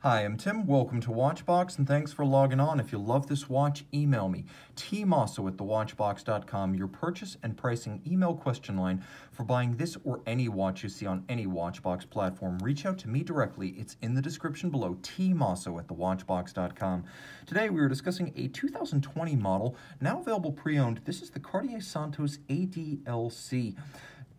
Hi, I'm Tim. Welcome to Watchbox, and thanks for logging on. If you love this watch, email me, tmosso@thewatchbox.com, your purchase and pricing email question line for buying this or any watch you see on any Watchbox platform. Reach out to me directly. It's in the description below, tmosso@thewatchbox.com. Today we are discussing a 2020 model, now available pre-owned. This is the Cartier Santos ADLC.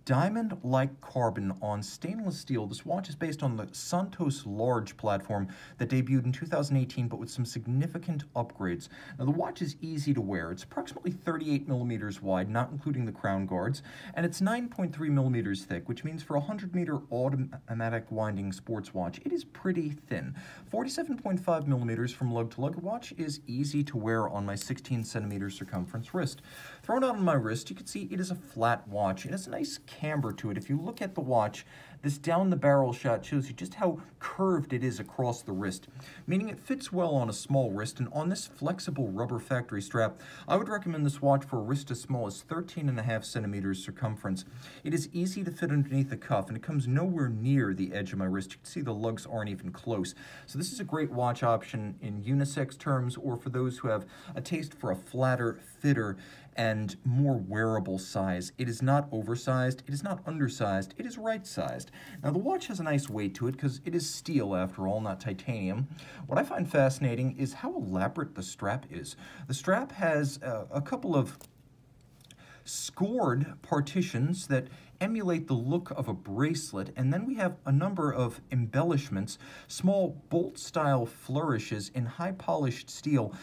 Diamond-like carbon on stainless steel. This watch is based on the Santos Large platform that debuted in 2018, but with some significant upgrades. Now, the watch is easy to wear. It's approximately 38 millimeters wide, not including the crown guards, and it's 9.3 millimeters thick, which means for a 100-meter automatic winding sports watch, it is pretty thin. 47.5 millimeters from lug-to-lug. Watch is easy to wear on my 16 centimeter circumference wrist. Thrown out on my wrist, you can see it is a flat watch. It has a nice camber to it. If you look at the watch, this down the barrel shot shows you just how curved it is across the wrist, meaning it fits well on a small wrist. And on this flexible rubber factory strap, I would recommend this watch for a wrist as small as 13.5 centimeters circumference. It is easy to fit underneath the cuff, and it comes nowhere near the edge of my wrist. You can see the lugs aren't even close. So this is a great watch option in unisex terms, or for those who have a taste for a flatter, fitter, and more wearable size. It is not oversized, it is not undersized, it is right-sized. Now, the watch has a nice weight to it because it is steel after all, not titanium. What I find fascinating is how elaborate the strap is. The strap has a couple of scored partitions that emulate the look of a bracelet, and then we have a number of embellishments. Small bolt-style flourishes in high-polished steel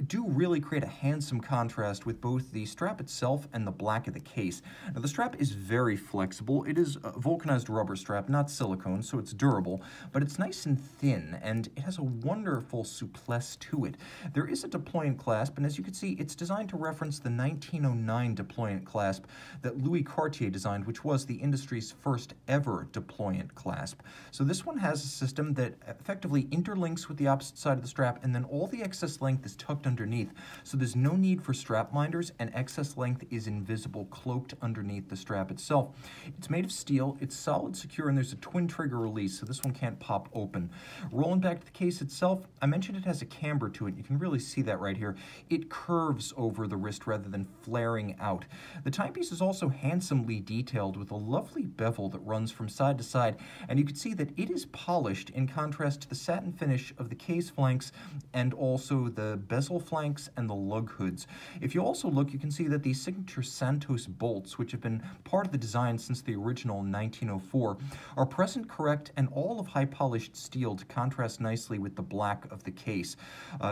do really create a handsome contrast with both the strap itself and the black of the case. Now, the strap is very flexible. It is a vulcanized rubber strap, not silicone, so it's durable, but it's nice and thin, and it has a wonderful souplesse to it. There is a deployant clasp, and as you can see, it's designed to reference the 1909 deployant clasp that Louis Cartier designed, which was the industry's first ever deployant clasp. So this one has a system that effectively interlinks with the opposite side of the strap, and then all the excess length is tucked underneath. So there's no need for strap minders, and excess length is invisible, cloaked underneath the strap itself. It's made of steel, it's solid, secure, and there's a twin trigger release, so this one can't pop open. Rolling back to the case itself, I mentioned it has a camber to it. You can really see that right here. It curves over the wrist rather than flaring out. The timepiece is also handsomely detailed with a lovely bevel that runs from side to side, and you can see that it is polished in contrast to the satin finish of the case flanks and also the bezel flanks and the lug hoods. If you also look, you can see that the signature Santos bolts, which have been part of the design since the original 1904, are present correct and all of high polished steel to contrast nicely with the black of the case.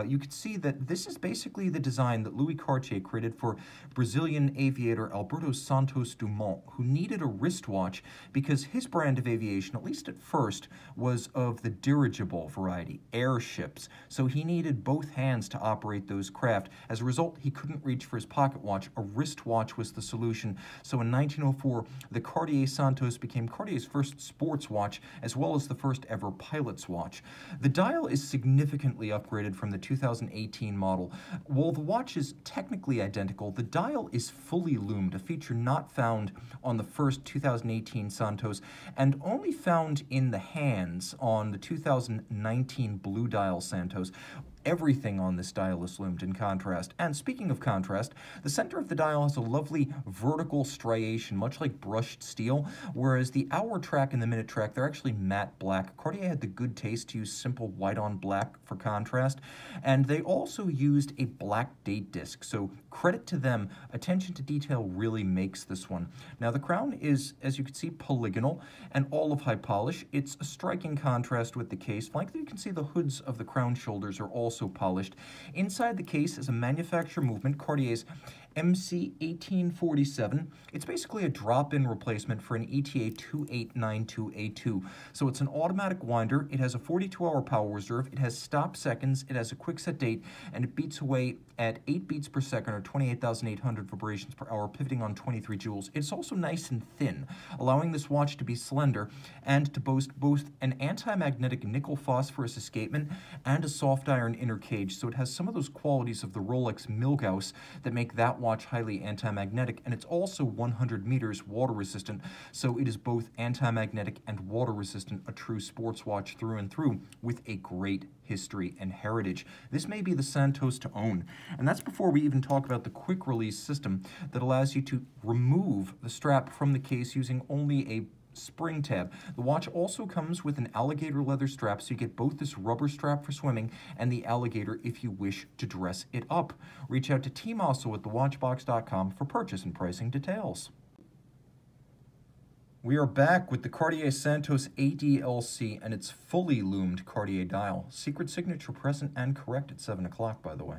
You can see that this is basically the design that Louis Cartier created for Brazilian aviator Alberto Santos Dumont, who needed a wristwatch because his brand of aviation, at least at first, was of the dirigible variety, airships. So he needed both hands to operate those craft. As a result, he couldn't reach for his pocket watch. A wristwatch was the solution. So in 1904, the Cartier Santos became Cartier's first sports watch, as well as the first ever pilot's watch. The dial is significantly upgraded from the 2018 model. While the watch is technically identical, the dial is fully loomed, a feature not found on the first 2018 Santos and only found in the hands on the 2019 Blue Dial Santos. Everything on this dial is loomed in contrast. And speaking of contrast, the center of the dial has a lovely vertical striation, much like brushed steel, whereas the hour track and the minute track, they're actually matte black. Cartier had the good taste to use simple white on black for contrast, and they also used a black date disc, so credit to them. Attention to detail really makes this one. Now, the crown is, as you can see, polygonal and all of high polish. It's a striking contrast with the case. Flankly, you can see the hoods of the crown shoulders are also polished. Inside the case is a manufacturer movement, Cartier's MC1847. It's basically a drop-in replacement for an ETA 2892A2. So it's an automatic winder. It has a 42-hour power reserve. It has stop seconds. It has a quick set date, and it beats away at 8 beats per second, or 28,800 vibrations per hour, pivoting on 23 joules. It's also nice and thin, allowing this watch to be slender and to boast both an anti-magnetic nickel phosphorus escapement and a soft iron inner cage. So it has some of those qualities of the Rolex Milgauss that make that watch highly anti-magnetic, and it's also 100 meters water resistant, so it is both anti-magnetic and water resistant, a true sports watch through and through, with a great history and heritage. This may be the Santos to own. And that's before we even talk about the quick release system that allows you to remove the strap from the case using only a spring tab. The watch also comes with an alligator leather strap, so you get both this rubber strap for swimming and the alligator if you wish to dress it up. Reach out to tmosso at thewatchbox.com for purchase and pricing details. We are back with the Cartier Santos ADLC and its fully loomed Cartier dial. Secret signature present and correct at 7 o'clock, by the way.